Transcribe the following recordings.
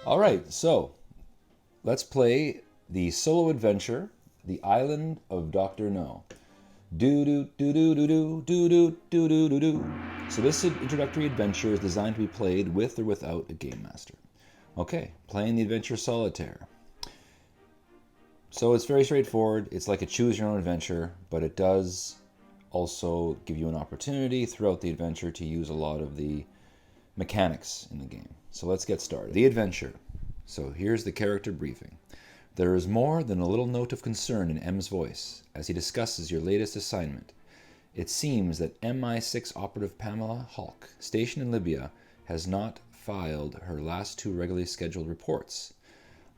All right, so let's play the solo adventure, The Island of Dr. No. Do do do do do do do do do do do do. So this introductory adventure is designed to be played with or without a game master. Okay, playing the adventure solitaire. So it's very straightforward. It's like a choose your own adventure, but it does also give you an opportunity throughout the adventure to use a lot of the mechanics in the game. So let's get started. The adventure. So here's the character briefing. There is more than a little note of concern in M's voice as he discusses your latest assignment. It seems that MI6 operative Pamela Hulk, stationed in Libya, has not filed her last 2 regularly scheduled reports.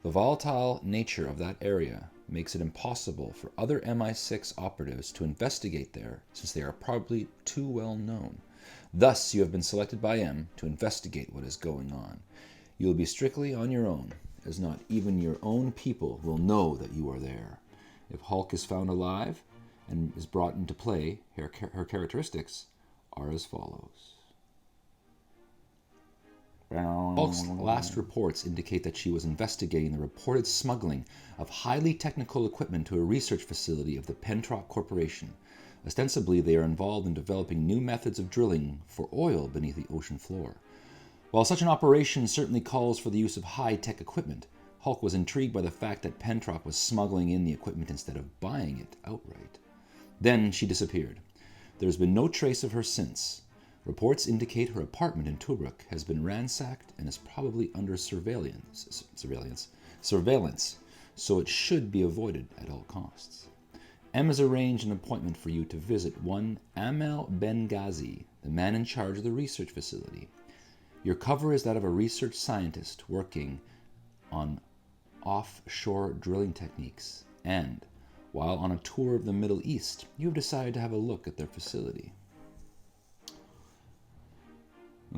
The volatile nature of that area makes it impossible for other MI6 operatives to investigate there, since they are probably too well known. Thus, you have been selected by M to investigate what is going on. You will be strictly on your own, as not even your own people will know that you are there. If Hulk is found alive and is brought into play, her characteristics are as follows. Hulk's last reports indicate that she was investigating the reported smuggling of highly technical equipment to a research facility of the Pentrock Corporation. Ostensibly, they are involved in developing new methods of drilling for oil beneath the ocean floor. While such an operation certainly calls for the use of high-tech equipment, Hulk was intrigued by the fact that Pentrock was smuggling in the equipment instead of buying it outright. Then she disappeared. There has been no trace of her since. Reports indicate her apartment in Tobruk has been ransacked and is probably under surveillance, so it should be avoided at all costs. M has arranged an appointment for you to visit one Amel Benghazi, the man in charge of the research facility. Your cover is that of a research scientist working on offshore drilling techniques, and, while on a tour of the Middle East, you have decided to have a look at their facility.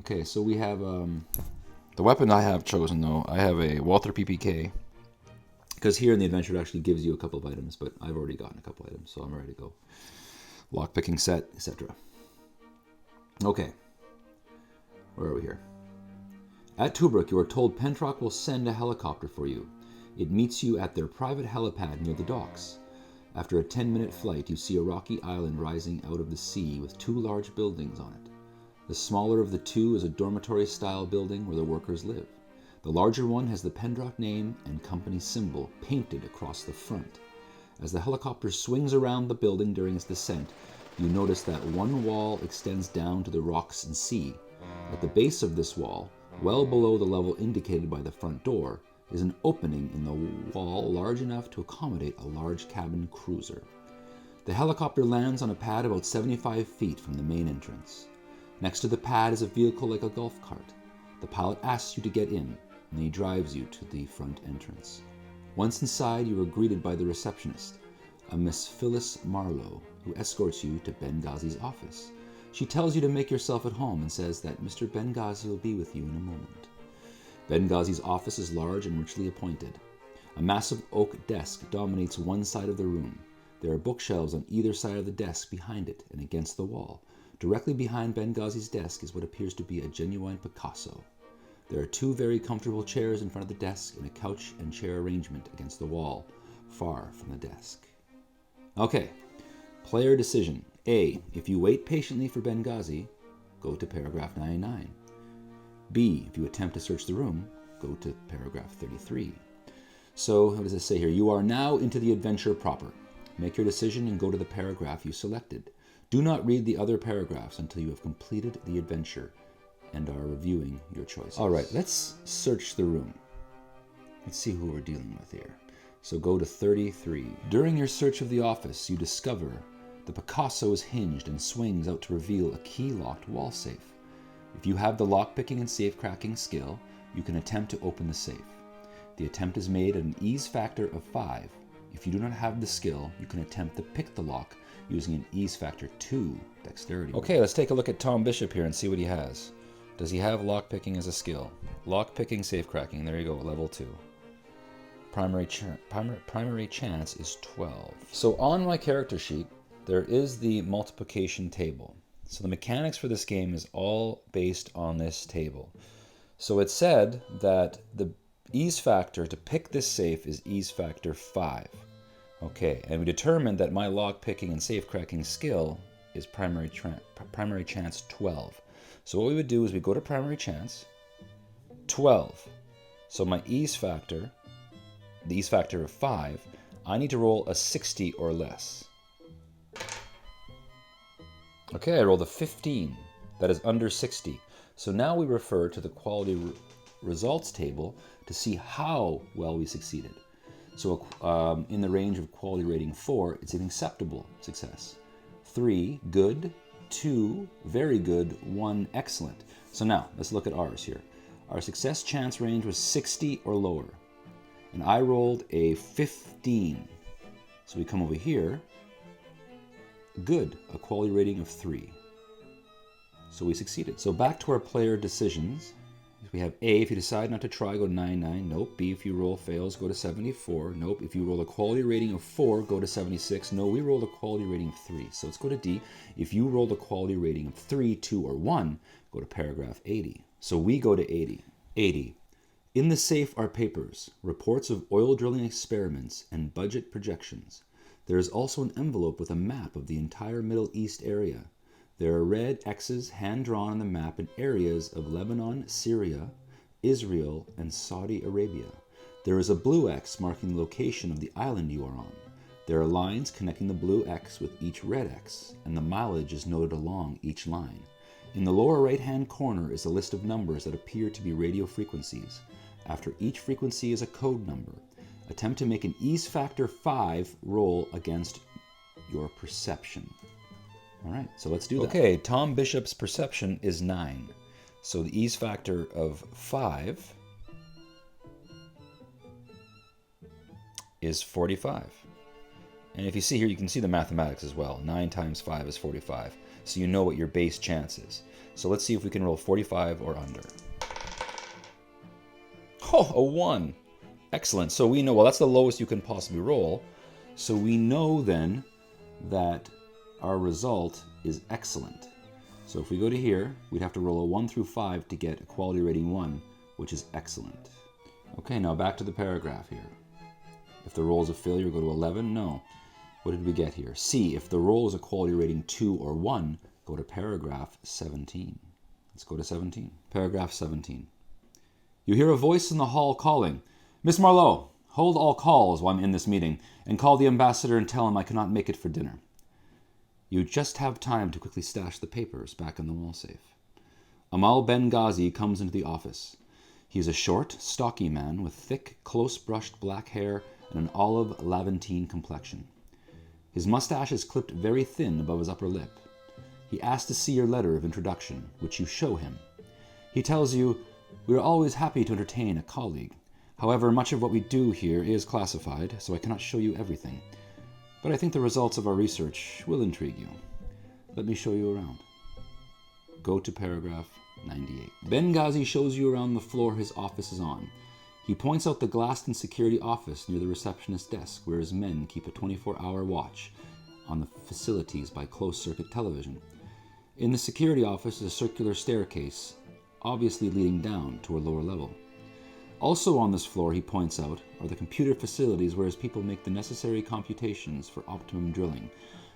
Okay, so we have the weapon I have chosen, though. I have a Walther PPK, because here in the adventure it actually gives you a couple of items, but I've already gotten a couple of items, so I'm ready to go. Lockpicking set, etc. Okay, where are we here? At Tobruk, you are told Pentrock will send a helicopter for you. It meets you at their private helipad near the docks. After a 10-minute flight, you see a rocky island rising out of the sea with 2 large buildings on it. The smaller of the 2 is a dormitory-style building where the workers live. The larger one has the Pentrock name and company symbol painted across the front. As the helicopter swings around the building during its descent, you notice that one wall extends down to the rocks and sea. At the base of this wall, well below the level indicated by the front door, is an opening in the wall large enough to accommodate a large cabin cruiser. The helicopter lands on a pad about 75 feet from the main entrance. Next to the pad is a vehicle like a golf cart. The pilot asks you to get in, and he drives you to the front entrance. Once inside, you are greeted by the receptionist, a Miss Phyllis Marlowe, who escorts you to Benghazi's office. She tells you to make yourself at home and says that Mr. Benghazi will be with you in a moment. Benghazi's office is large and richly appointed. A massive oak desk dominates one side of the room. There are bookshelves on either side of the desk behind it and against the wall. Directly behind Benghazi's desk is what appears to be a genuine Picasso. There are 2 very comfortable chairs in front of the desk and a couch and chair arrangement against the wall, far from the desk. Okay, player decision. A. If you wait patiently for Benghazi, go to paragraph 99. B. If you attempt to search the room, go to paragraph 33. So, what does it say here? You are now into the adventure proper. Make your decision and go to the paragraph you selected. Do not read the other paragraphs until you have completed the adventure and are reviewing your choices. All right, let's search the room. Let's see who we're dealing with here. So go to 33. During your search of the office, you discover the Picasso is hinged and swings out to reveal a key-locked wall safe. If you have the lockpicking and safe-cracking skill, you can attempt to open the safe. The attempt is made at an ease factor of 5. If you do not have the skill, you can attempt to pick the lock using an ease factor 2 dexterity. Okay, let's take a look at Tom Bishop here and see what he has. Does he have lockpicking as a skill? Lockpicking, safecracking, there you go, level 2. Primary chance is 12. So on my character sheet, there is the multiplication table. So the mechanics for this game is all based on this table. So it said that ease factor to pick this safe is ease factor 5. Okay, and we determined that my lock picking and safe cracking skill is primary chance 12. So what we would do is we go to primary chance 12. So my ease factor, the ease factor of 5, I need to roll a 60 or less. Okay, I rolled a 15. That is under 60. So now we refer to the quality results table to see how well we succeeded. So in the range of quality rating 4, it's an acceptable success. 3, good. 2, very good. 1, excellent. So now, let's look at ours here. Our success chance range was 60 or lower. And I rolled a 15. So we come over here. Good, a quality rating of 3. So we succeeded. So back to our player decisions. We have A, if you decide not to try, go to 99. Nope. B, if you roll fails, go to 74. Nope. If you roll a quality rating of 4, go to 76. No, we rolled a quality rating of 3. So let's go to D. If you rolled a quality rating of 3, 2, or 1, go to paragraph 80. So we go to 80. 80. In the safe are papers, reports of oil drilling experiments, and budget projections. There is also an envelope with a map of the entire Middle East area. There are red X's hand-drawn on the map in areas of Lebanon, Syria, Israel, and Saudi Arabia. There is a blue X marking the location of the island you are on. There are lines connecting the blue X with each red X, and the mileage is noted along each line. In the lower right-hand corner is a list of numbers that appear to be radio frequencies. After each frequency is a code number. Attempt to make an ease factor 5 roll against your perception. All right, so let's do that. Okay, Tom Bishop's perception is 9. So the ease factor of 5 is 45. And if you see here, you can see the mathematics as well. 9 times 5 is 45. So you know what your base chance is. So let's see if we can roll 45 or under. Oh, a 1. Excellent. So we know, well, that's the lowest you can possibly roll. So we know then that our result is excellent. So if we go to here, we'd have to roll a 1 through 5 to get a quality rating 1, which is excellent. Okay, now back to the paragraph here. If the roll is a failure, go to 11. No. What did we get here? C, if the roll is a quality rating 2 or 1, go to paragraph 17. Let's go to 17. Paragraph 17. You hear a voice in the hall calling, Miss Marlowe, hold all calls while I'm in this meeting, and call the ambassador and tell him I cannot make it for dinner. You just have time to quickly stash the papers back in the wall safe. Amal Benghazi comes into the office. He is a short, stocky man with thick, close-brushed black hair and an olive Levantine complexion. His mustache is clipped very thin above his upper lip. He asks to see your letter of introduction, which you show him. He tells you, we are always happy to entertain a colleague. However, much of what we do here is classified, so I cannot show you everything. But I think the results of our research will intrigue you. Let me show you around. Go to paragraph 98. Benghazi shows you around the floor his office is on. He points out the glassed-in security office near the receptionist's desk, where his men keep a 24-hour watch on the facilities by closed-circuit television. In the security office is a circular staircase, obviously leading down to a lower level. Also on this floor, he points out, are the computer facilities where his people make the necessary computations for optimum drilling,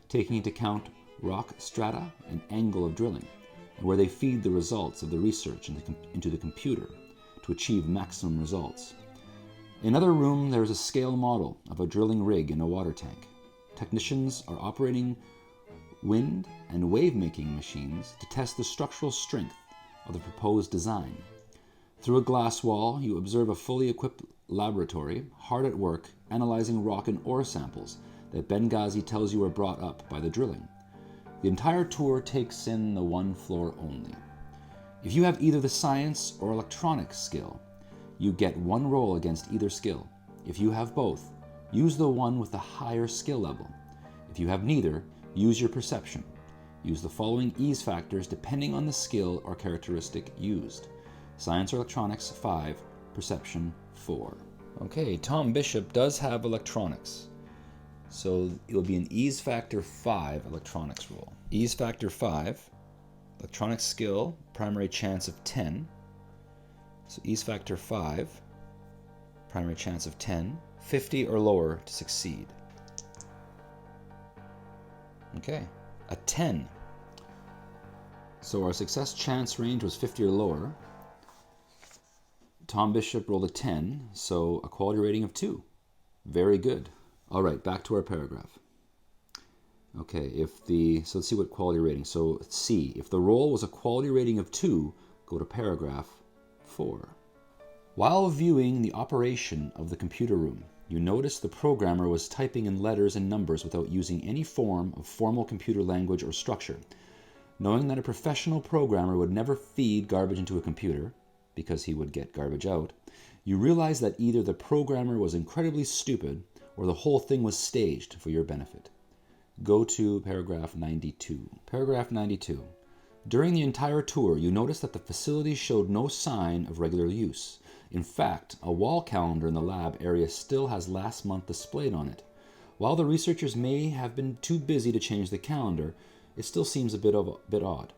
taking into account rock strata and angle of drilling, and where they feed the results of the research into the computer to achieve maximum results. In another room, there is a scale model of a drilling rig in a water tank. Technicians are operating wind and wave-making machines to test the structural strength of the proposed design. Through a glass wall, you observe a fully equipped laboratory, hard at work, analyzing rock and ore samples that Benghazi tells you were brought up by the drilling. The entire tour takes in the one floor only. If you have either the science or electronics skill, you get one roll against either skill. If you have both, use the one with the higher skill level. If you have neither, use your perception. Use the following ease factors depending on the skill or characteristic used. Science or electronics, 5. Perception, 4. Okay, Tom Bishop does have electronics. So it will be an ease factor 5 electronics roll. Ease factor 5, electronics skill, primary chance of 10. So ease factor 5, Primary chance of 10, 50 or lower to succeed. Okay, a 10. So our success chance range was 50 or lower. Tom Bishop rolled a 10, so a quality rating of 2. Very good. All right, back to our paragraph. Okay, so let's see what quality rating. So C, if the roll was a quality rating of 2, go to paragraph 4. While viewing the operation of the computer room, you noticed the programmer was typing in letters and numbers without using any form of formal computer language or structure. Knowing that a professional programmer would never feed garbage into a computer, because he would get garbage out, you realized that either the programmer was incredibly stupid or the whole thing was staged for your benefit. Go to paragraph 92. Paragraph 92. During the entire tour, you noticed that the facility showed no sign of regular use. In fact, a wall calendar in the lab area still has last month displayed on it. While the researchers may have been too busy to change the calendar, it still seems a bit odd.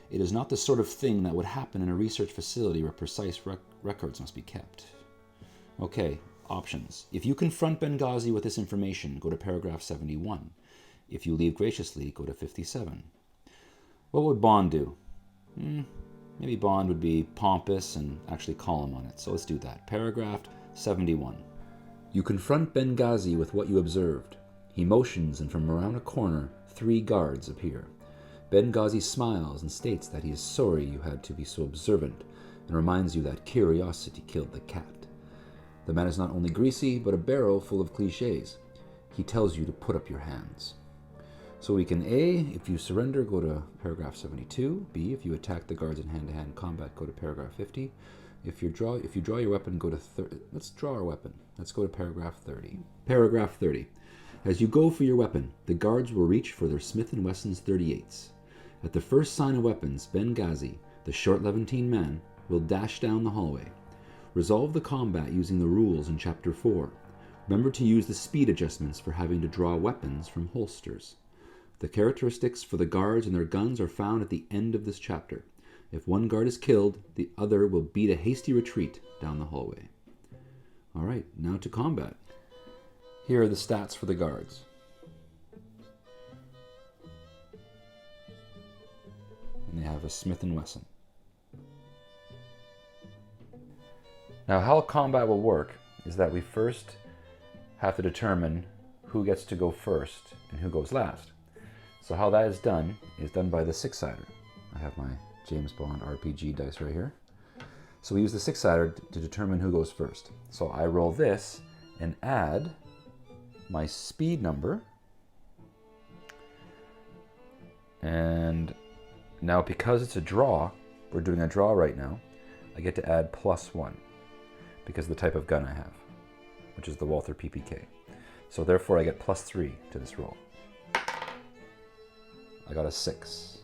It is not the sort of thing that would happen in a research facility where precise records must be kept. Okay, options. If you confront Benghazi with this information, go to paragraph 71. If you leave graciously, go to 57. What would Bond do? Maybe Bond would be pompous and actually call him on it. So let's do that. Paragraph 71. You confront Benghazi with what you observed. He motions, and from around a corner, 3 guards appear. Benghazi smiles and states that he is sorry you had to be so observant, and reminds you that curiosity killed the cat. The man is not only greasy, but a barrel full of cliches. He tells you to put up your hands. So we can A, if you surrender, go to paragraph 72. B, if you attack the guards in hand-to-hand combat, go to paragraph 50. If you draw your weapon, go to 30. Let's draw our weapon. Let's go to paragraph 30. Paragraph 30. As you go for your weapon, the guards will reach for their Smith & Wesson's .38s. At the first sign of weapons, Benghazi, the short Levantine man, will dash down the hallway. Resolve the combat using the rules in Chapter 4. Remember to use the speed adjustments for having to draw weapons from holsters. The characteristics for the guards and their guns are found at the end of this chapter. If one guard is killed, the other will beat a hasty retreat down the hallway. All right, now to combat. Here are the stats for the guards. And they have a Smith & Wesson. Now, how combat will work is that we first have to determine who gets to go first and who goes last. So how that is done by the 6-sider. I have my James Bond RPG dice right here. So we use the 6-sider to determine who goes first. So I roll this and add my speed number. And now because it's a draw, we're doing a draw right now, I get to add +1 because of the type of gun I have, which is the Walther PPK. So therefore I get +3 to this roll. I got a 6.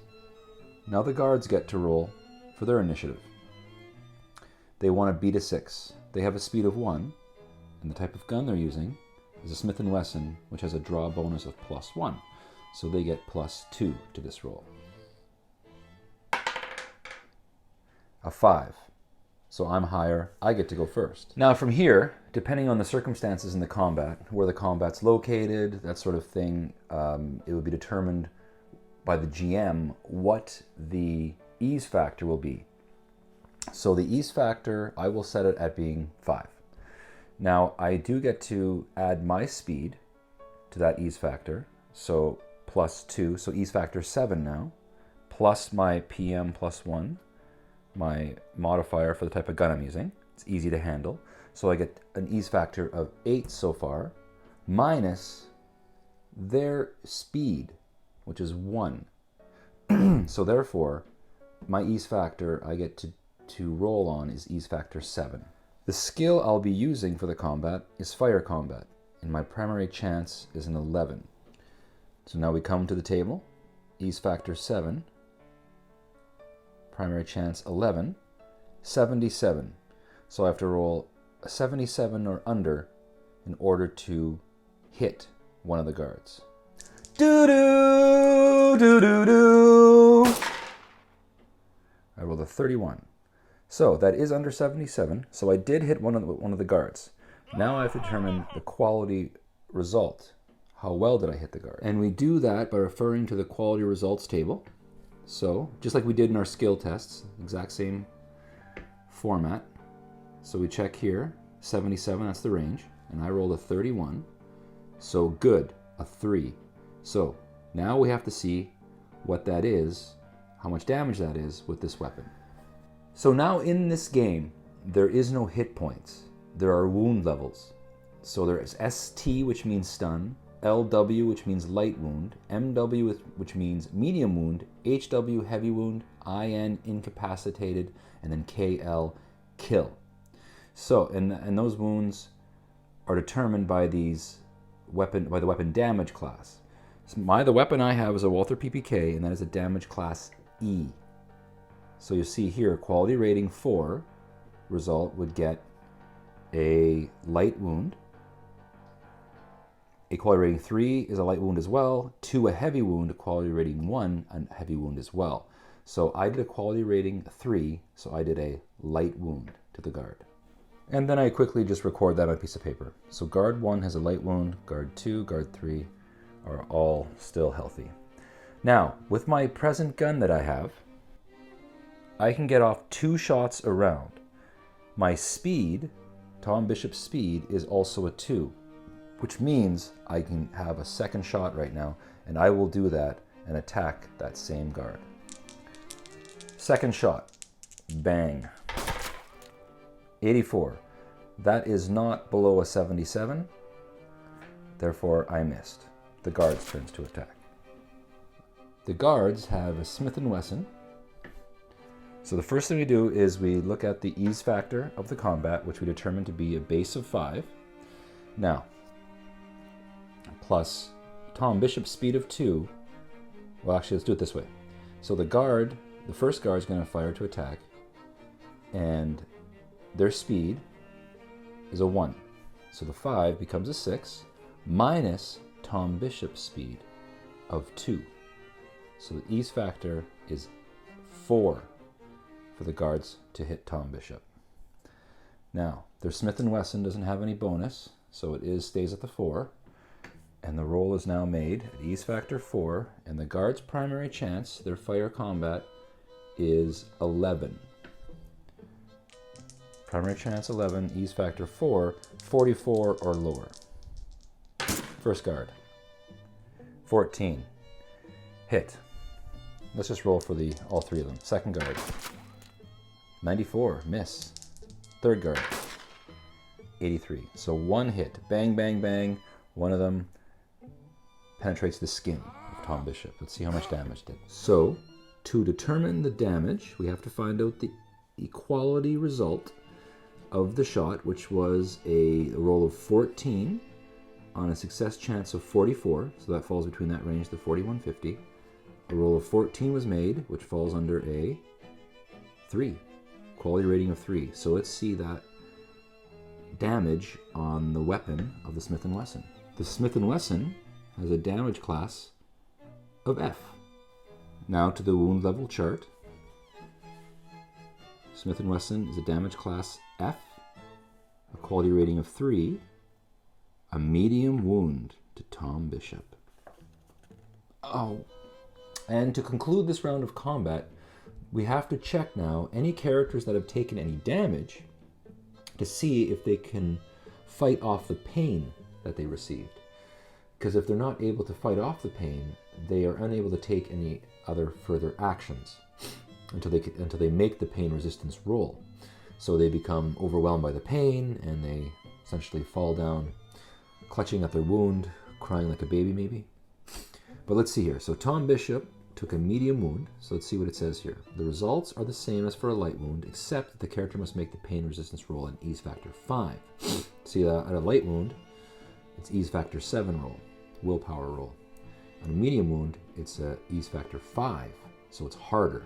Now the guards get to roll for their initiative. They want to beat a 6. They have a speed of 1, and the type of gun they're using is a Smith & Wesson, which has a draw bonus of +1. So they get +2 to this roll. A 5. So I'm higher, I get to go first. Now from here, depending on the circumstances in the combat, where the combat's located, that sort of thing, it would be determined by the GM what the ease factor will be. So the ease factor, I will set it at being 5. Now I do get to add my speed to that ease factor, so +2, so ease factor 7 now, plus my PM +1, my modifier for the type of gun I'm using. It's easy to handle. So I get an ease factor of 8 so far, minus their speed, which is 1. So therefore, my ease factor I get to roll on is ease factor 7. The skill I'll be using for the combat is fire combat, and my primary chance is an 11. So now we come to the table, ease factor 7, primary chance 11, 77. So I have to roll a 77 or under in order to hit one of the guards. Do-do, do-do-do. I rolled a 31. So that is under 77. So I did hit one of the guards. Now I have to determine the quality result. How well did I hit the guard? And we do that by referring to the quality results table. So, just like we did in our skill tests, exact same format. So we check here, 77, that's the range, and I rolled a 31. So good, a 3. So now we have to see what that is, how much damage that is with this weapon. So now in this game, there is no hit points. There are wound levels. So there is ST, which means stun, LW, which means light wound, MW, which means medium wound, HW, heavy wound, IN, incapacitated, and then KL, kill. So, and those wounds are determined by the weapon damage class. So the weapon I have is a Walther PPK, and that is a damage class E. So you see here, quality rating 4 result would get a light wound. A quality rating 3 is a light wound as well. 2, a heavy wound. Quality rating 1, a heavy wound as well. So I did a quality rating 3, so I did a light wound to the guard. And then I quickly just record that on a piece of paper. So guard 1 has a light wound, guard 2, guard 3 are all still healthy. Now, with my present gun that I have, I can get off 2 shots a round. My speed, Tom Bishop's speed, is also a 2, which means I can have a second shot right now, and I will do that and attack that same guard. Second shot, bang. 84. That is not below a 77, therefore I missed. The guard's turns to attack. The guards have a Smith & Wesson. So the first thing we do is we look at the ease factor of the combat, which we determine to be a base of 5. Now, plus Tom Bishop's speed of 2. Well, actually, let's do it this way. So the first guard is going to fire to attack, and their speed is a 1. So the 5 becomes a 6, minus Tom Bishop's speed of 2. So the ease factor is 4 for the guards to hit Tom Bishop. Now, their Smith & Wesson doesn't have any bonus, so it stays at the 4. And the roll is now made at ease factor 4, and the guard's primary chance, their fire combat, is 11. Primary chance 11, ease factor 4, 44 or lower. First guard, 14. Hit. Let's just roll for all 3 of them. Second guard, 94, miss. Third guard, 83. So 1 hit, bang, bang, bang. One of them penetrates the skin of Tom Bishop. Let's see how much damage it did. So, to determine the damage, we have to find out the equality result of the shot, which was a roll of 14 on a success chance of 44, so that falls between that range, the 4150. A roll of 14 was made, which falls under a 3, quality rating of 3. So let's see that damage on the weapon of the Smith & Wesson. The Smith & Wesson has a damage class of F. Now to the wound level chart. Smith & Wesson is a damage class F, a quality rating of 3, a medium wound to Tom Bishop. Oh. And to conclude this round of combat, we have to check now any characters that have taken any damage to see if they can fight off the pain that they received. Because if they're not able to fight off the pain, they are unable to take any other further actions until they make the pain resistance roll. So they become overwhelmed by the pain, and they essentially fall down, clutching at their wound, crying like a baby maybe. But let's see here. So Tom Bishop took a medium wound. So let's see what it says here. The results are the same as for a light wound, except that the character must make the pain resistance roll at ease factor 5. See, at a light wound, it's ease factor 7 roll, willpower roll. On a medium wound, it's a ease factor 5, so it's harder.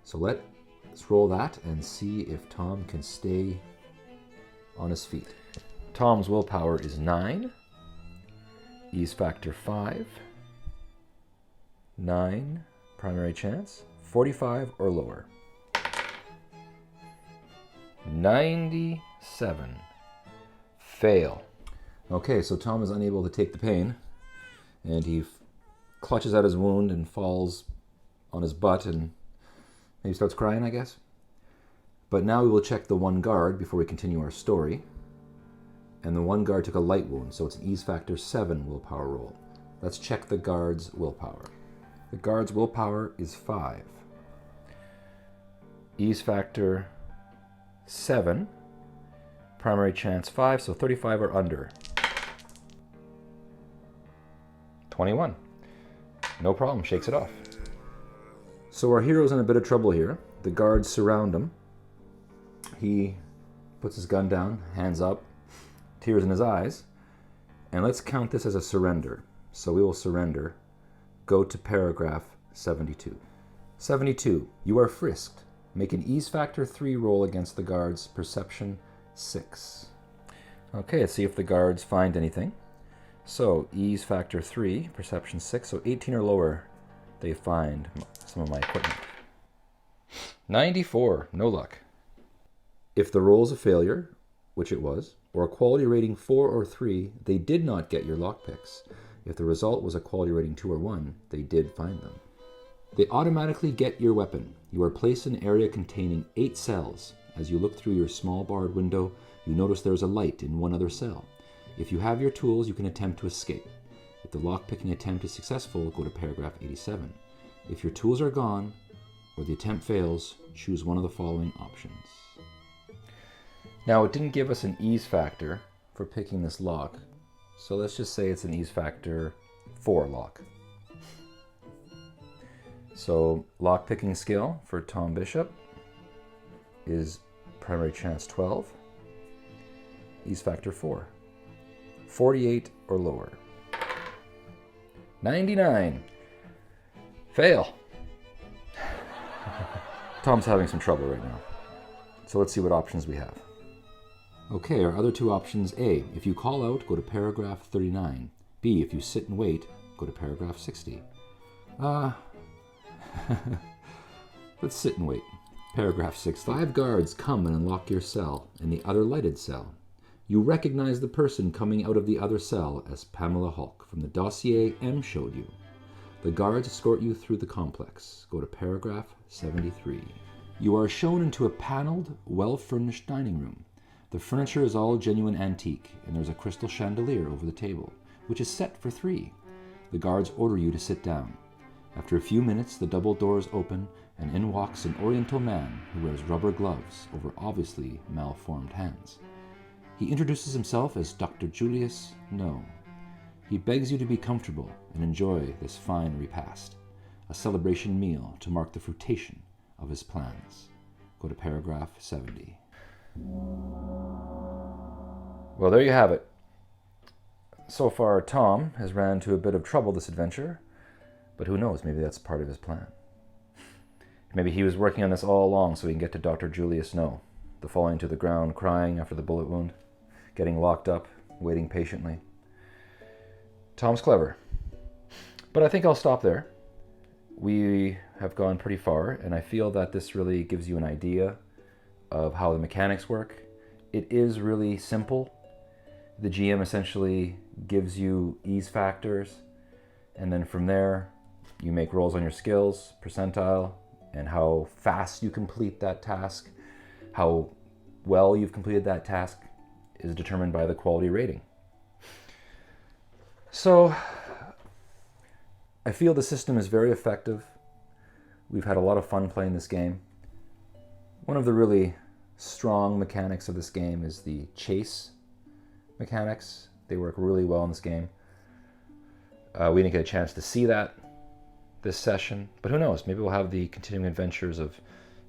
So let's roll that and see if Tom can stay on his feet. Tom's willpower is 9, ease factor 5, 9, primary chance, 45 or lower. 97. Fail. Okay, so Tom is unable to take the pain, and he clutches at his wound and falls on his butt and maybe starts crying, I guess. But now we will check the one guard before we continue our story. And the one guard took a light wound, so it's an ease factor 7 willpower roll. Let's check the guard's willpower. The guard's willpower is 5. Ease factor 7. Primary chance 5, so 35 or under. 21. No problem, shakes it off. So our hero's in a bit of trouble here. The guards surround him. He puts his gun down, hands up, tears in his eyes, and let's count this as a surrender. So we will surrender. Go to paragraph 72. 72. You are frisked. Make an ease factor 3 roll against the guard's perception 6. Okay, let's see if the guards find anything. So ease factor 3, perception 6, so 18 or lower, they find some of my equipment. 94, no luck. If the roll is a failure, which it was, or a quality rating 4 or 3, they did not get your lockpicks. If the result was a quality rating 2 or 1, they did find them. They automatically get your weapon. You are placed in an area containing 8 cells. As you look through your small barred window, you notice there is a light in one other cell. If you have your tools, you can attempt to escape. If the lockpicking attempt is successful, go to paragraph 87. If your tools are gone, or the attempt fails, choose one of the following options. Now, it didn't give us an ease factor for picking this lock, so let's just say it's an ease factor 4 lock. So, lockpicking skill for Tom Bishop is primary chance 12, ease factor 4. 48 or lower. 99. Fail. Tom's having some trouble right now. So let's see what options we have. Okay, our other two options: A, if you call out, go to paragraph 39. B, if you sit and wait, go to paragraph 60. Let's sit and wait. Paragraph 60. 5 guards come and unlock your cell and the other lighted cell. You recognize the person coming out of the other cell as Pamela Hulk from the dossier M showed you. The guards escort you through the complex. Go to paragraph 73. You are shown into a paneled, well-furnished dining room. The furniture is all genuine antique, and there's a crystal chandelier over the table, which is set for 3. The guards order you to sit down. After a few minutes, the double doors open, and in walks an Oriental man who wears rubber gloves over obviously malformed hands. He introduces himself as Dr. Julius No. He begs you to be comfortable and enjoy this fine repast, a celebration meal to mark the fruition of his plans. Go to paragraph 70. Well, there you have it. So far, Tom has ran into a bit of trouble this adventure, but who knows, maybe that's part of his plan. Maybe he was working on this all along so he can get to Dr. Julius No, the falling to the ground, crying after the bullet wound, getting locked up, waiting patiently. Tom's clever. But I think I'll stop there. We have gone pretty far, and I feel that this really gives you an idea of how the mechanics work. It is really simple. The GM essentially gives you ease factors, and then from there, you make rolls on your skills, percentile, and how fast you complete that task, how well you've completed that task is determined by the quality rating. So, I feel the system is very effective. We've had a lot of fun playing this game. One of the really strong mechanics of this game is the chase mechanics. They work really well in this game. We didn't get a chance to see that this session, but who knows? Maybe we'll have the continuing adventures of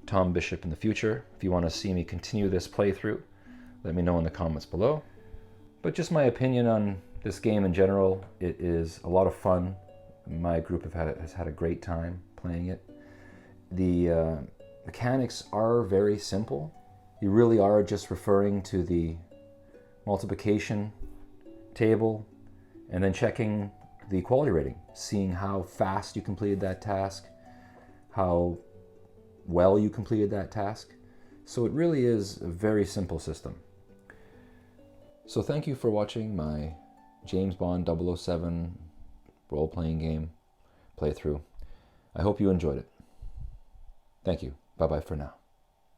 Tom Bishop in the future. If you want to see me continue this playthrough, let me know in the comments below. But just my opinion on this game in general, it is a lot of fun. My group has had a great time playing it. The mechanics are very simple. You really are just referring to the multiplication table and then checking the quality rating, seeing how fast you completed that task, how well you completed that task. So it really is a very simple system. So thank you for watching my James Bond 007 role-playing game playthrough. I hope you enjoyed it. Thank you. Bye-bye for now.